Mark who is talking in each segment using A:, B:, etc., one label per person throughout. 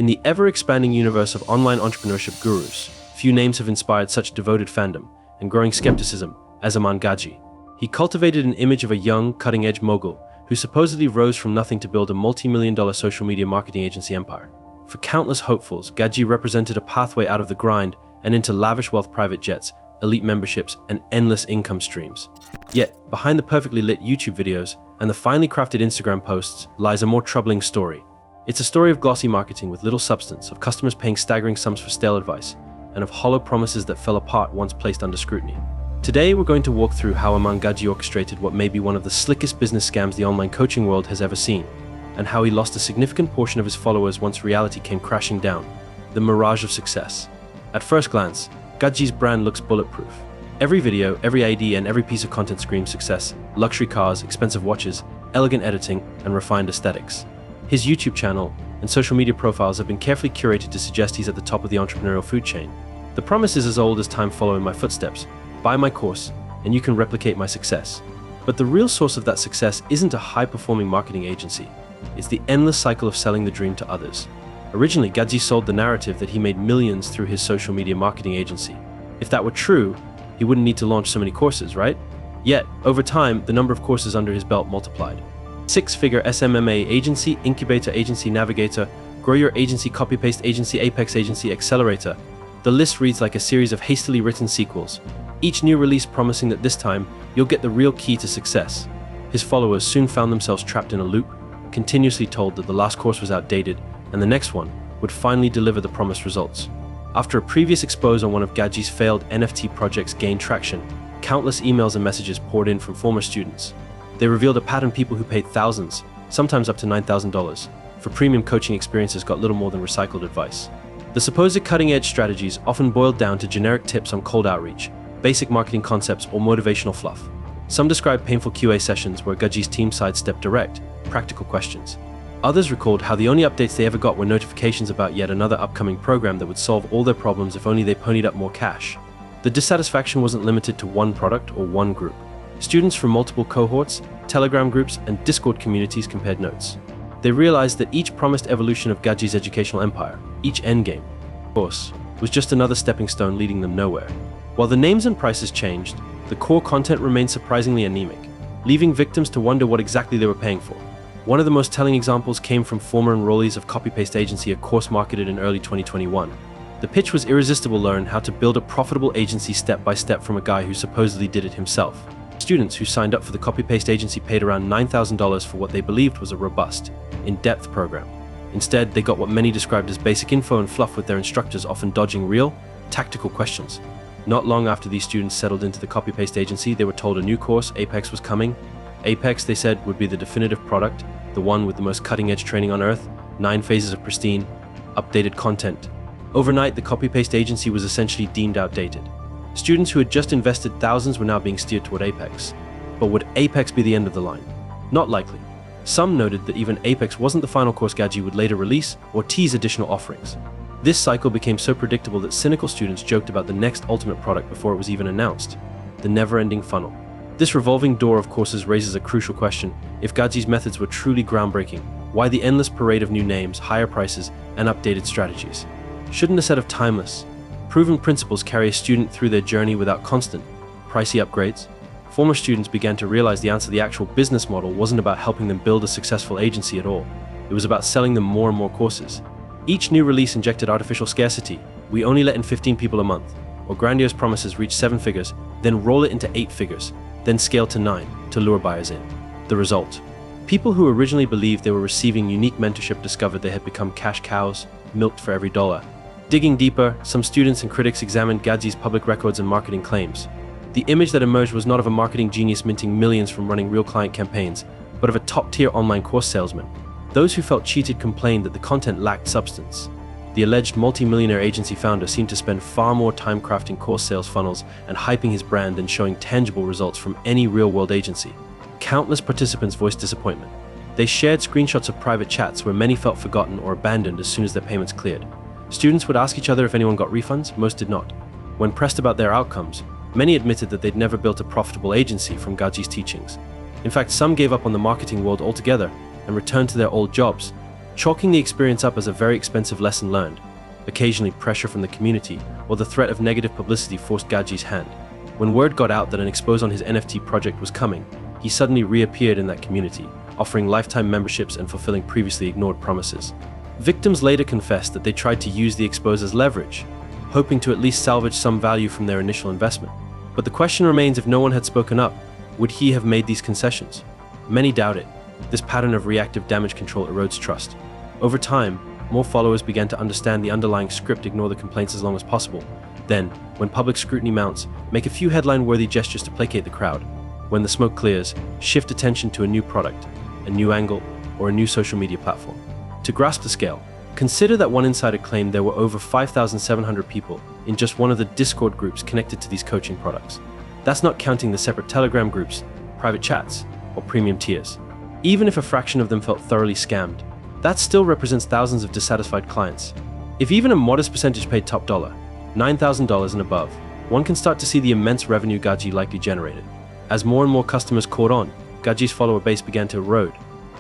A: In the ever-expanding universe of online entrepreneurship gurus, few names have inspired such devoted fandom and growing skepticism as Iman Gadzhi. He cultivated an image of a young, cutting-edge mogul who supposedly rose from nothing to build a multi-million-dollar social media marketing agency empire. For countless hopefuls, Gadzhi represented a pathway out of the grind and into lavish wealth, private jets, elite memberships, and endless income streams. Yet, behind the perfectly lit YouTube videos and the finely crafted Instagram posts lies a more troubling story. It's a story of glossy marketing with little substance, of customers paying staggering sums for stale advice, and of hollow promises that fell apart once placed under scrutiny. Today, we're going to walk through how Iman Gadzhi orchestrated what may be one of the slickest business scams the online coaching world has ever seen, and how he lost a significant portion of his followers once reality came crashing down. The Mirage of Success. At first glance, Gadzhi's brand looks bulletproof. Every video, every ID, and every piece of content screams success: luxury cars, expensive watches, elegant editing, and refined aesthetics. His YouTube channel and social media profiles have been carefully curated to suggest he's at the top of the entrepreneurial food chain. The promise is as old as time: follow in my footsteps, buy my course, and you can replicate my success. But the real source of that success isn't a high-performing marketing agency. It's the endless cycle of selling the dream to others. Originally, Gadzhi sold the narrative that he made millions through his social media marketing agency. If that were true, he wouldn't need to launch so many courses, right? Yet, over time, the number of courses under his belt multiplied. Six-figure SMMA agency, incubator agency, Navigator, grow your agency, CopyPaste Agency, Apex Agency, Accelerator. The list reads like a series of hastily written sequels, each new release promising that this time, you'll get the real key to success. His followers soon found themselves trapped in a loop, continuously told that the last course was outdated and the next one would finally deliver the promised results. After a previous expose on one of Gadzhi's failed NFT projects gained traction, countless emails and messages poured in from former students. They revealed a pattern: people who paid thousands, sometimes up to $9,000, for premium coaching experiences got little more than recycled advice. The supposed cutting-edge strategies often boiled down to generic tips on cold outreach, basic marketing concepts, or motivational fluff. Some described painful QA sessions where Gadzhi's team sidestepped direct, practical questions. Others recalled how the only updates they ever got were notifications about yet another upcoming program that would solve all their problems if only they ponied up more cash. The dissatisfaction wasn't limited to one product or one group. Students from multiple cohorts, Telegram groups, and Discord communities compared notes. They realized that each promised evolution of Gadzhi's educational empire, each endgame, of course, was just another stepping stone leading them nowhere. While the names and prices changed, the core content remained surprisingly anemic, leaving victims to wonder what exactly they were paying for. One of the most telling examples came from former enrollees of CopyPaste Agency, a course marketed in early 2021. The pitch was irresistible: learn how to build a profitable agency step by step from a guy who supposedly did it himself. Students who signed up for the CopyPaste Agency paid around $9,000 for what they believed was a robust, in-depth program. Instead, they got what many described as basic info and fluff, with their instructors often dodging real, tactical questions. Not long after these students settled into the CopyPaste Agency, they were told a new course, Apex, was coming. Apex, they said, would be the definitive product, the one with the most cutting-edge training on earth, 9 phases of pristine, updated content. Overnight, the CopyPaste Agency was essentially deemed outdated. Students who had just invested thousands were now being steered toward Apex. But would Apex be the end of the line? Not likely. Some noted that even Apex wasn't the final course Gadzhi would later release or tease additional offerings. This cycle became so predictable that cynical students joked about the next ultimate product before it was even announced: the never-ending funnel. This revolving door of courses raises a crucial question: if Gadzhi's methods were truly groundbreaking, why the endless parade of new names, higher prices, and updated strategies? Shouldn't a set of timeless, proven principles carry a student through their journey without constant, pricey upgrades? Former students began to realize the answer: the actual business model wasn't about helping them build a successful agency at all. It was about selling them more and more courses. Each new release injected artificial scarcity: we only let in 15 people a month, or grandiose promises: reach 7 figures, then roll it into 8 figures, then scale to 9 to lure buyers in. The result: people who originally believed they were receiving unique mentorship discovered they had become cash cows, milked for every dollar. Digging deeper, some students and critics examined Gadzhi's public records and marketing claims. The image that emerged was not of a marketing genius minting millions from running real client campaigns, but of a top-tier online course salesman. Those who felt cheated complained that the content lacked substance. The alleged multi-millionaire agency founder seemed to spend far more time crafting course sales funnels and hyping his brand than showing tangible results from any real-world agency. Countless participants voiced disappointment. They shared screenshots of private chats where many felt forgotten or abandoned as soon as their payments cleared. Students would ask each other if anyone got refunds; most did not. When pressed about their outcomes, many admitted that they'd never built a profitable agency from Gadzhi's teachings. In fact, some gave up on the marketing world altogether and returned to their old jobs, chalking the experience up as a very expensive lesson learned. Occasionally, pressure from the community or the threat of negative publicity forced Gadzhi's hand. When word got out that an expose on his NFT project was coming, he suddenly reappeared in that community, offering lifetime memberships and fulfilling previously ignored promises. Victims later confessed that they tried to use the expose as leverage, hoping to at least salvage some value from their initial investment. But the question remains, if no one had spoken up, would he have made these concessions? Many doubt it. This pattern of reactive damage control erodes trust. Over time, more followers began to understand the underlying script: ignore the complaints as long as possible. Then, when public scrutiny mounts, make a few headline-worthy gestures to placate the crowd. When the smoke clears, shift attention to a new product, a new angle, or a new social media platform. To grasp the scale, consider that one insider claimed there were over 5,700 people in just one of the Discord groups connected to these coaching products. That's not counting the separate Telegram groups, private chats, or premium tiers. Even if a fraction of them felt thoroughly scammed, that still represents thousands of dissatisfied clients. If even a modest percentage paid top dollar, $9,000 and above, one can start to see the immense revenue Gadzhi likely generated. As more and more customers caught on, Gadzhi's follower base began to erode.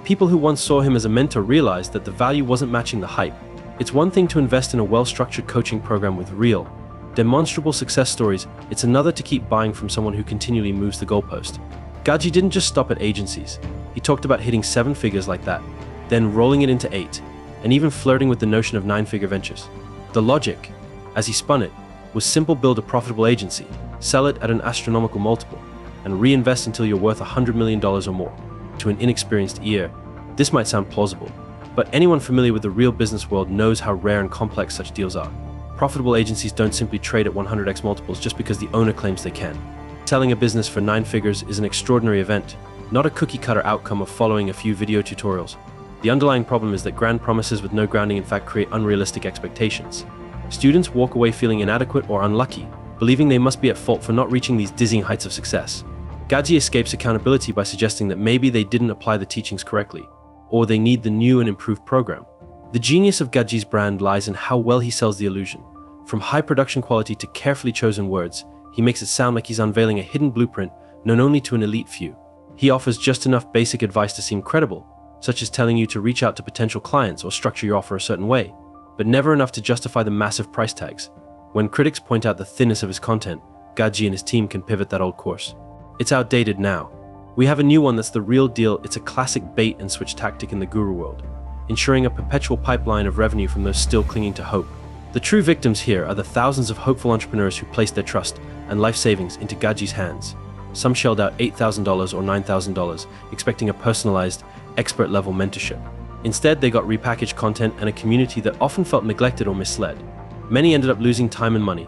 A: People who once saw him as a mentor realized that the value wasn't matching the hype. It's one thing to invest in a well-structured coaching program with real, demonstrable success stories. It's another to keep buying from someone who continually moves the goalpost. Gadzhi didn't just stop at agencies. He talked about hitting 7 figures like that, then rolling it into 8, and even flirting with the notion of 9-figure ventures. The logic, as he spun it, was simple: build a profitable agency, sell it at an astronomical multiple, and reinvest until you're worth $100 million or more. To an inexperienced ear, this might sound plausible, but anyone familiar with the real business world knows how rare and complex such deals are. Profitable agencies don't simply trade at 100x multiples just because the owner claims they can. Selling a business for 9 figures is an extraordinary event, not a cookie-cutter outcome of following a few video tutorials. The underlying problem is that grand promises with no grounding in fact create unrealistic expectations. Students walk away feeling inadequate or unlucky, believing they must be at fault for not reaching these dizzying heights of success. Gadzhi escapes accountability by suggesting that maybe they didn't apply the teachings correctly, or they need the new and improved program. The genius of Gadzhi's brand lies in how well he sells the illusion. From high production quality to carefully chosen words, he makes it sound like he's unveiling a hidden blueprint known only to an elite few. He offers just enough basic advice to seem credible, such as telling you to reach out to potential clients or structure your offer a certain way, but never enough to justify the massive price tags. When critics point out the thinness of his content, Gadzhi and his team can pivot that old course. It's outdated now. We have a new one that's the real deal. It's a classic bait and switch tactic in the guru world, ensuring a perpetual pipeline of revenue from those still clinging to hope. The true victims here are the thousands of hopeful entrepreneurs who placed their trust and life savings into Gadzhi's hands. Some shelled out $8,000 or $9,000, expecting a personalized, expert-level mentorship. Instead, they got repackaged content and a community that often felt neglected or misled. Many ended up losing time and money,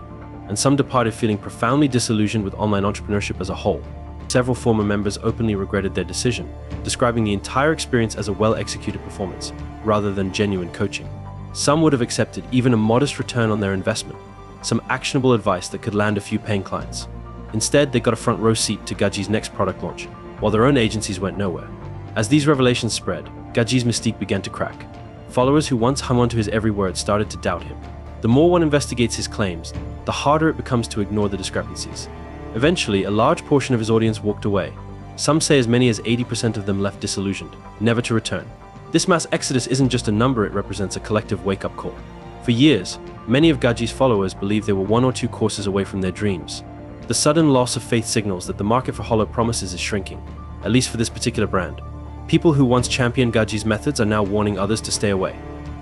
A: and some departed feeling profoundly disillusioned with online entrepreneurship as a whole. Several former members openly regretted their decision, describing the entire experience as a well-executed performance, rather than genuine coaching. Some would have accepted even a modest return on their investment, some actionable advice that could land a few paying clients. Instead, they got a front row seat to Gadzhi's next product launch, while their own agencies went nowhere. As these revelations spread, Gadzhi's mystique began to crack. Followers who once hung onto his every word started to doubt him. The more one investigates his claims, the harder it becomes to ignore the discrepancies. Eventually, a large portion of his audience walked away. Some say as many as 80% of them left disillusioned, never to return. This mass exodus isn't just a number, it represents a collective wake-up call. For years, many of Gadzhi's followers believed they were 1 or 2 courses away from their dreams. The sudden loss of faith signals that the market for hollow promises is shrinking, at least for this particular brand. People who once championed Gadzhi's methods are now warning others to stay away.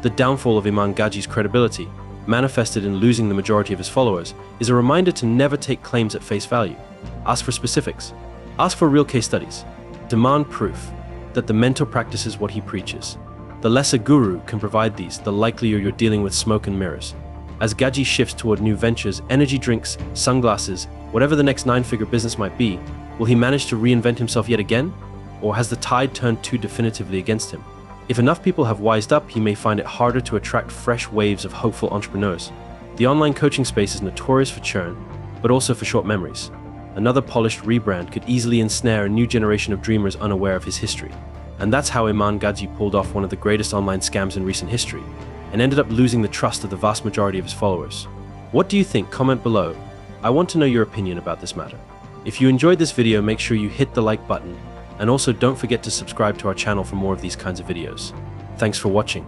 A: The downfall of Iman Gadzhi's credibility, manifested in losing the majority of his followers, is a reminder to never take claims at face value. Ask for specifics. Ask for real case studies. Demand proof that the mentor practices what he preaches. The less a guru can provide these, the likelier you're dealing with smoke and mirrors. As Gadzhi shifts toward new ventures, energy drinks, sunglasses, whatever the next 9-figure business might be, will he manage to reinvent himself yet again? Or has the tide turned too definitively against him? If enough people have wised up, he may find it harder to attract fresh waves of hopeful entrepreneurs. The online coaching space is notorious for churn, but also for short memories. Another polished rebrand could easily ensnare a new generation of dreamers unaware of his history. And that's how Iman Gadzhi pulled off one of the greatest online scams in recent history, and ended up losing the trust of the vast majority of his followers. What do you think? Comment below. I want to know your opinion about this matter. If you enjoyed this video, make sure you hit the like button, and also don't forget to subscribe to our channel for more of these kinds of videos. Thanks for watching.